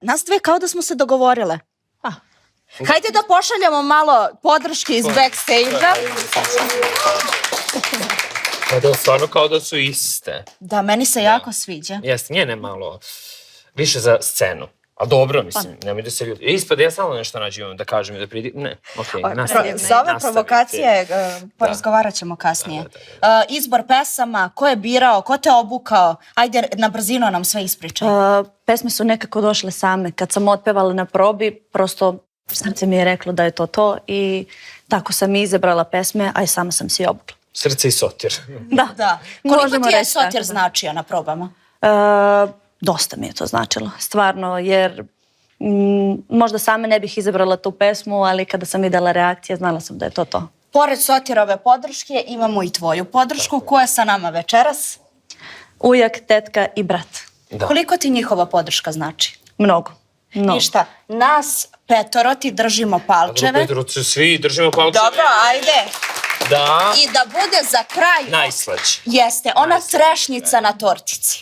Nas dve kao da smo se dogovorile. Hajde da pošaljemo malo podrške iz backstage-a. Da, stvarno kao da su iste. Da, meni se jako sviđa. Jeste, njene malo više za scenu. A dobro, mislim, nemoj da se ljudi... Ispred, ja samo nešto nađem da kažem i da pridi... Ne, okej, nastavim. Za ove provokacije porazgovarat ćemo kasnije. Izbor pesama, ko je birao, ko te obukao? Ajde, na brzino nam sve ispričaj. Pesme su nekako došle same. Kad sam otpevala na probi, prosto srce mi je reklo da je to to i tako sam izabrala pesme, a i sama sam si obukla. Srce i sotir. Da. Koliko ti je sotir značio na probama? Dosta mi je to značilo, stvarno, jer možda sama ne bih izabrala tu pesmu, ali kada sam videla reakcije, znala sam da je to to. Pored sotirove podrške imamo i tvoju podršku. Ko je sa nama večeras? Ujak, tetka i brat. Koliko ti njihova podrška znači? Mnogo. Ništa. Nas petoro ti držimo palčeve. Petoro, svi držimo palčeve. Dobro, ajde. Da. I da bude za kraj... Najslađe. Jeste, ona trešnjica na tortici.